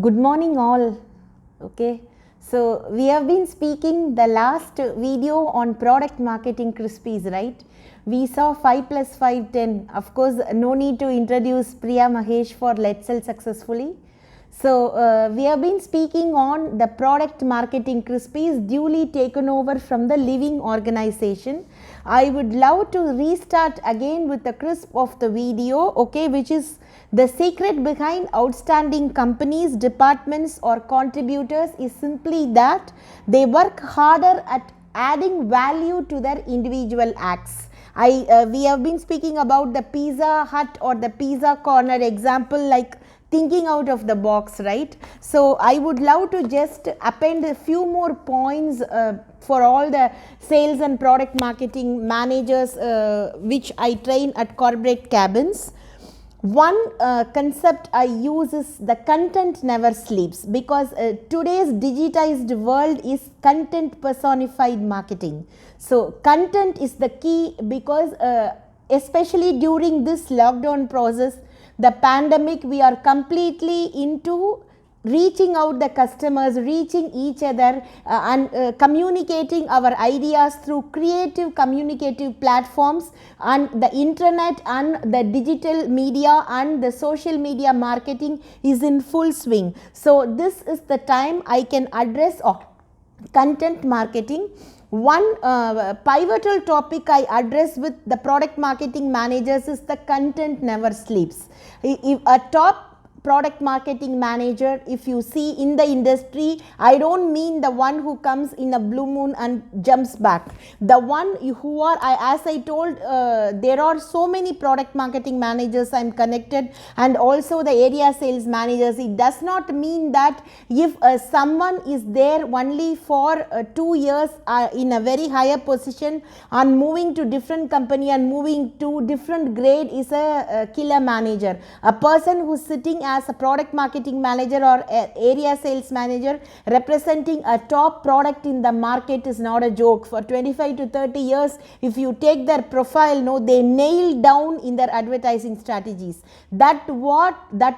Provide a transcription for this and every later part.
Good morning all. Okay, so we have been speaking the last video on product marketing Crispies, right? We saw 5 plus 5 10. Of course, no need to introduce Priya Mahesh for Let's Sell Successfully. So we have been speaking on the product marketing Crispies duly taken over from the Living organization. I would love to restart again with the crisp of the video, okay, which is the secret behind outstanding companies, departments or contributors is simply that they work harder at adding value to their individual acts. We have been speaking about the Pizza Hut or the Pizza Corner example, like thinking out of the box, right? So I would love to just append a few more points for all the sales and product marketing managers which I train at corporate cabins. One concept I use is the content never sleeps, because today's digitized world is content personified marketing. So content is the key, because especially during this lockdown process, the pandemic, we are completely into reaching out the customers, reaching each other and communicating our ideas through creative communicative platforms, and the internet and the digital media and the social media marketing is in full swing. So this is the time I can address content marketing. One pivotal topic I address with the product marketing managers is the content never sleeps. If a top product marketing manager, if you see in the industry, I don't mean the one who comes in a blue moon and jumps back. The one who are, as I told, there are so many product marketing managers I'm connected, and also the area sales managers. It does not mean that if someone is there only for 2 years in a very higher position and moving to different company and moving to different grade is a killer manager. A person who's sitting as a product marketing manager or area sales manager representing a top product in the market is not a joke. For 25 to 30 years, if you take their profile, no, they nail down in their advertising strategies. That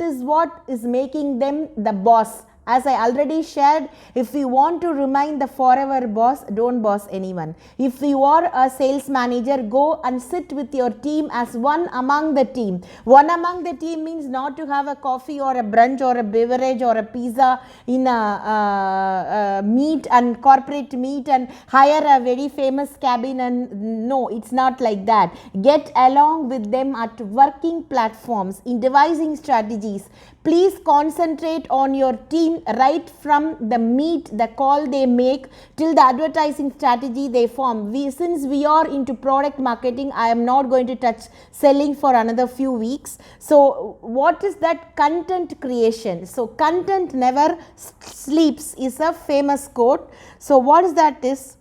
is what is making them the boss. As I already shared, if you want to remain the forever boss, don't boss anyone. If you are a sales manager, go and sit with your team as one among the team. One among the team means not to have a coffee or a brunch or a beverage or a pizza in a meet and corporate meet and hire a very famous cabin, and no, it's not like that. Get along with them at working platforms, in devising strategies. Please concentrate on your team right from the meet, the call they make, till the advertising strategy they form. Since we are into product marketing, I am not going to touch selling for another few weeks. So what is that? Content creation. So content never sleeps is a famous quote. So what is that is?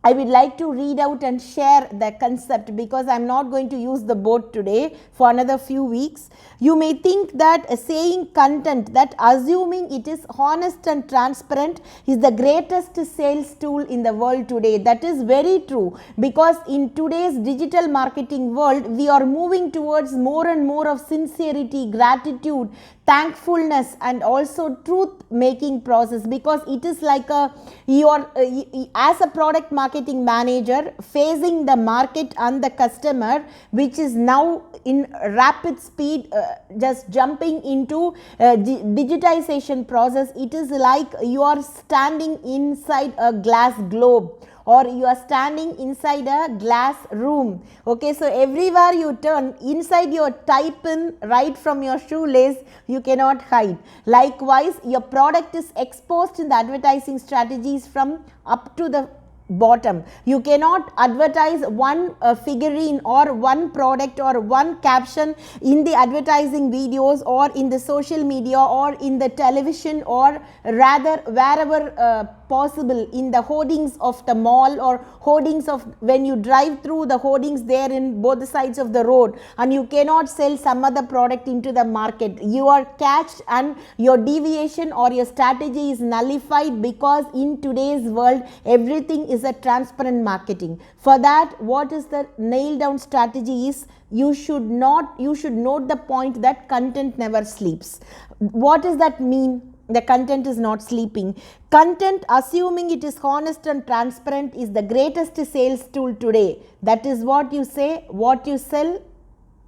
I would like to read out and share the concept, because I am not going to use the board today for another few weeks. You may think that saying content, that assuming it is honest and transparent, is the greatest sales tool in the world today. That is very true, because in today's digital marketing world, we are moving towards more and more of sincerity, gratitude, thankfulness and also truth making process, because it is like as a product marketing manager facing the market and the customer, which is now in rapid speed just jumping into digitization process. It is like you are standing inside a glass globe, or you are standing inside a glass room. Okay, so everywhere you turn, inside your type in right from your shoelace, you cannot hide. Likewise, your product is exposed in the advertising strategies from up to the bottom. You cannot advertise one figurine or one product or one caption in the advertising videos or in the social media or in the television, or rather wherever possible in the hoardings of the mall or hoardings of when you drive through the hoardings there in both the sides of the road, and you cannot sell some other product into the market. You are catched and your deviation or your strategy is nullified, because in today's world everything is a transparent marketing. For that, what is the nail down strategy is, you should note the point that content never sleeps. What does that mean? The content is not sleeping. Content, assuming it is honest and transparent, is the greatest sales tool today. That is what you say, what you sell,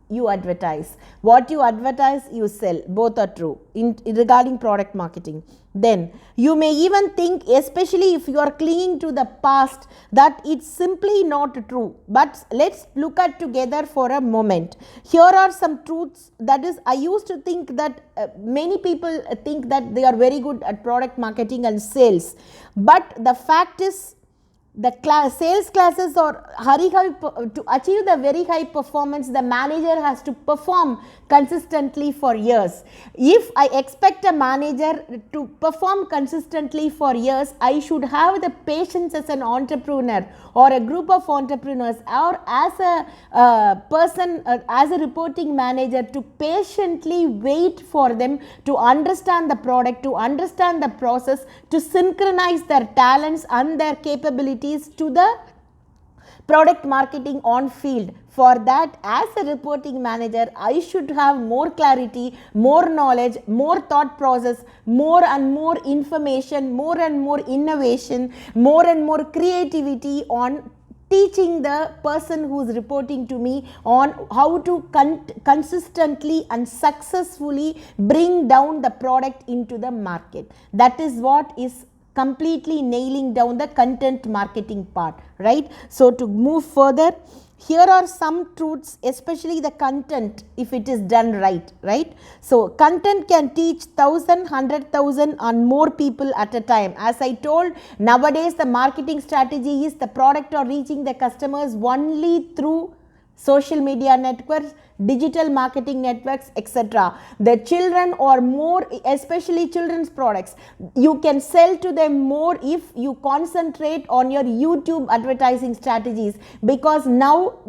you advertise. What you advertise, you sell. Both are true in regarding product marketing. Then you may even think, especially if you are clinging to the past, that it's simply not true. But let's look at together for a moment. Here are some truths. That is, I used to think that many people think that they are very good at product marketing and sales. But the fact is, the sales classes or to achieve the very high performance, the manager has to perform consistently for years. If I expect a manager to perform consistently for years, I should have the patience as an entrepreneur or a group of entrepreneurs, or as a person, as a reporting manager, to patiently wait for them to understand the product, to understand the process, to synchronize their talents and their capabilities to the product marketing on field. For that, as a reporting manager, I should have more clarity, more knowledge, more thought process, more and more information, more and more innovation, more and more creativity on teaching the person who is reporting to me on how to consistently and successfully bring down the product into the market. That is what is completely nailing down the content marketing part, right? So to move further, here are some truths, especially the content, if it is done right, right? So content can teach 1,000, 100,000 and more people at a time. As I told, nowadays the marketing strategy is the product or reaching the customers only through social media networks, digital marketing networks, etc. The children or more, especially children's products, you can sell to them more if you concentrate on your YouTube advertising strategies, because now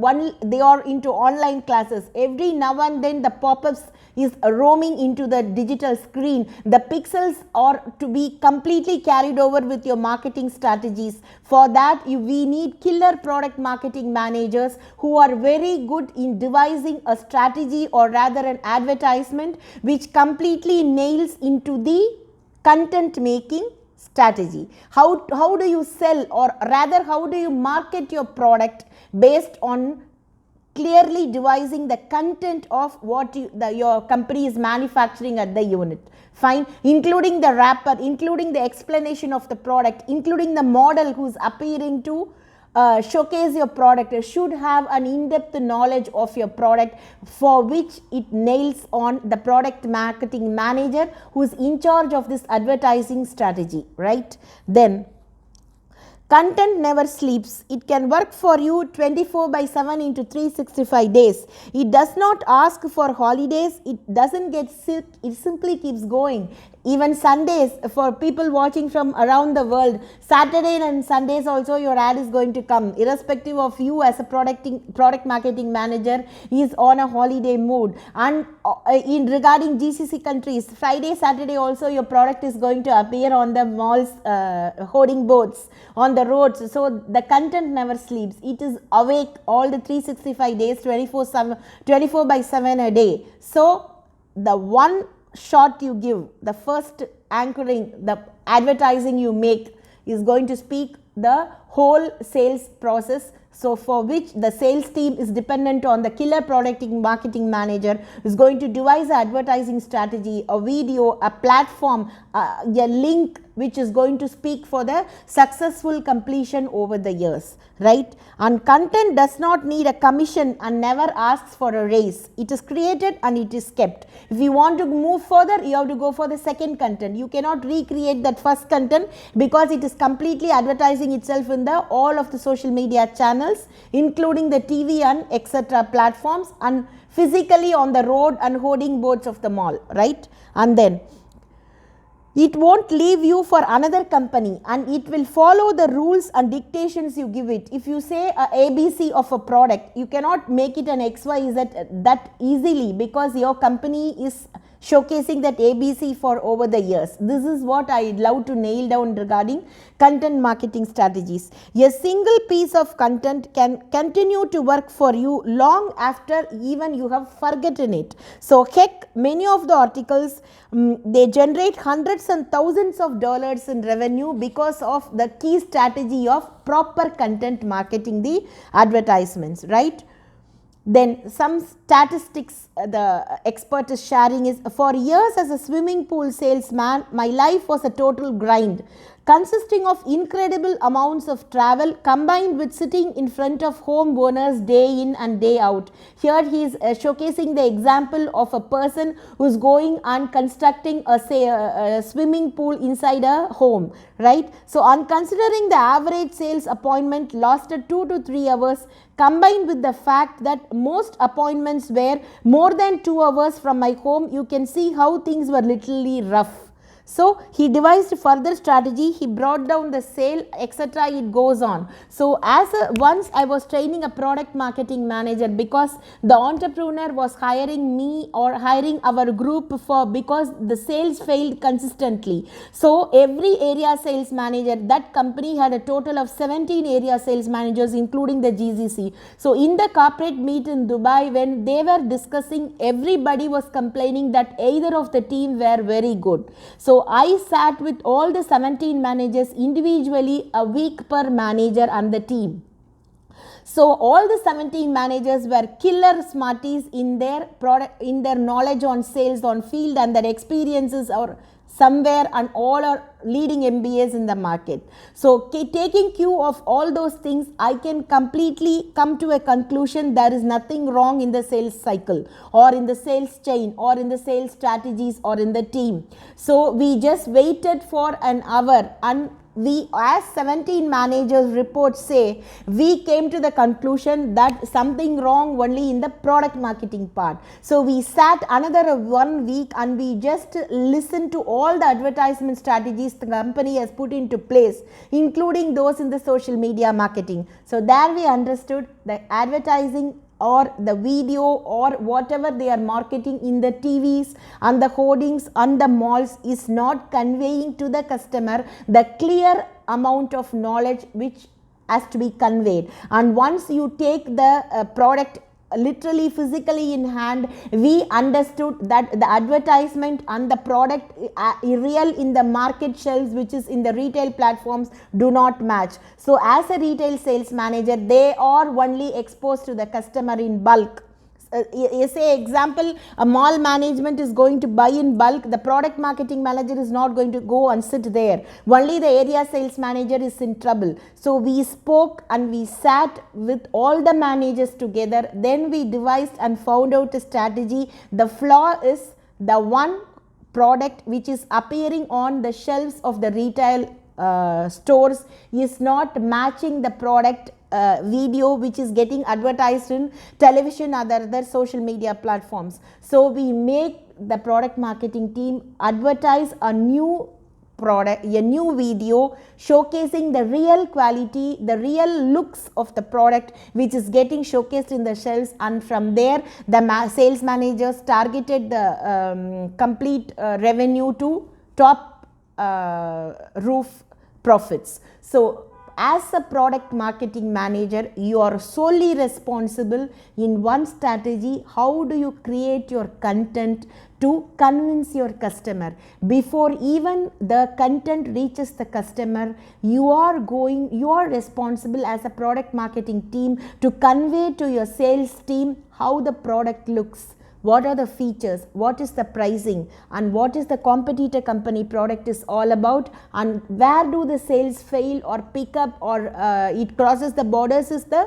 they are into online classes. Every now and then the pop-ups is roaming into the digital screen. The pixels are to be completely carried over with your marketing strategies. For that, we need killer product marketing managers who are very good in devising a strategy, or rather an advertisement, which completely nails into the content making strategy. How do you sell, or rather how do you market your product based on clearly devising the content of what your company is manufacturing at the unit. Fine, including the wrapper, including the explanation of the product, including the model who's appearing to showcase your product. You should have an in-depth knowledge of your product, for which it nails on the product marketing manager who is in charge of this advertising strategy, right? Then content never sleeps. It can work for you 24/7 into 365 days. It does not ask for holidays. It doesn't get sick. It simply keeps going. Even Sundays, for people watching from around the world, Saturday and Sundays also your ad is going to come, irrespective of you as a product marketing manager is on a holiday mood. And in regarding GCC countries, Friday, Saturday also your product is going to appear on the malls, hoarding boards, on the roads. So the content never sleeps. It is awake all the 365 days, 24/7 a day. So the one shot you give, the first anchoring, the advertising you make is going to speak the whole sales process. So for which the sales team is dependent on the killer product marketing manager is going to devise an advertising strategy, a video, a platform, a link which is going to speak for the successful completion over the years, right? And content does not need a commission and never asks for a raise. It is created and it is kept. If you want to move further, you have to go for the second content. You cannot recreate that first content because it is completely advertising itself in the all of the social media channels, including the TV and etc. platforms, and physically on the road and hoarding boards of the mall, right? And then it won't leave you for another company, and it will follow the rules and dictations you give it. If you say a ABC of a product, you cannot make it an XYZ that easily, because your company is showcasing that ABC for over the years. This is what I love to nail down regarding content marketing strategies. A single piece of content can continue to work for you long after even you have forgotten it. So heck, many of the articles, they generate hundreds and thousands of dollars in revenue because of the key strategy of proper content marketing the advertisements, right? Then some statistics the expert is sharing is, for years as a swimming pool salesman, my life was a total grind, consisting of incredible amounts of travel combined with sitting in front of homeowners day in and day out. Here he is showcasing the example of a person who is going and constructing a swimming pool inside a home, right? So on considering the average sales appointment lasted 2 to 3 hours, combined with the fact that most appointments were more than 2 hours from my home, you can see how things were literally rough. So he devised further strategy, he brought down the sale, etc. It goes on. So once I was training a product marketing manager, because the entrepreneur was hiring me or hiring our group because the sales failed consistently. So every area sales manager, that company had a total of 17 area sales managers including the GCC. So in the corporate meet in Dubai, when they were discussing, everybody was complaining that either of the team were very good. So I sat with all the 17 managers individually, a week per manager and the team. So all the 17 managers were killer smarties in their product, in their knowledge on sales, on field, and their experiences or somewhere, and all are leading MBAs in the market. So taking cue of all those things, I can completely come to a conclusion there is nothing wrong in the sales cycle or in the sales chain or in the sales strategies or in the team. So we just waited for an hour, and we, as 17 managers reports say, we came to the conclusion that something wrong only in the product marketing part. So we sat another 1 week and we just listened to all the advertisement strategies the company has put into place, including those in the social media marketing. So there we understood the advertising or the video or whatever they are marketing in the TVs and the hoardings and the malls is not conveying to the customer the clear amount of knowledge which has to be conveyed. And once you take the product literally physically in hand, we understood that the advertisement and the product real in the market shelves, which is in the retail platforms, do not match. So as a retail sales manager, they are only exposed to the customer in bulk. Say example, a mall management is going to buy in bulk, the product marketing manager is not going to go and sit there, only the area sales manager is in trouble. So we spoke and we sat with all the managers together, then we devised and found out a strategy. The flaw is the one product which is appearing on the shelves of the retail stores is not matching the product video which is getting advertised in television and other social media platforms. So we make the product marketing team advertise a new product, a new video showcasing the real quality, the real looks of the product which is getting showcased in the shelves, and from there the sales managers targeted the complete revenue to top roof profits. So as a product marketing manager, you are solely responsible in one strategy. How do you create your content to convince your customer? Before even the content reaches the customer, you are responsible as a product marketing team to convey to your sales team how the product looks, what are the features, what is the pricing, and what is the competitor company product is all about, and where do the sales fail or pick up or it crosses the borders is the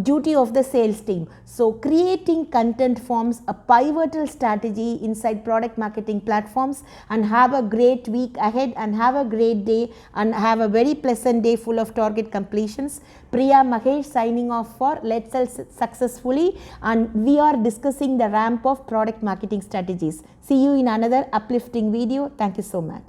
duty of the sales team. So creating content forms a pivotal strategy inside product marketing platforms. And have a great week ahead, and have a great day, and have a very pleasant day full of target completions. Priya Mahesh signing off for Let's Sell Successfully, and we are discussing the ramp of product marketing strategies. See you in another uplifting video. Thank you so much.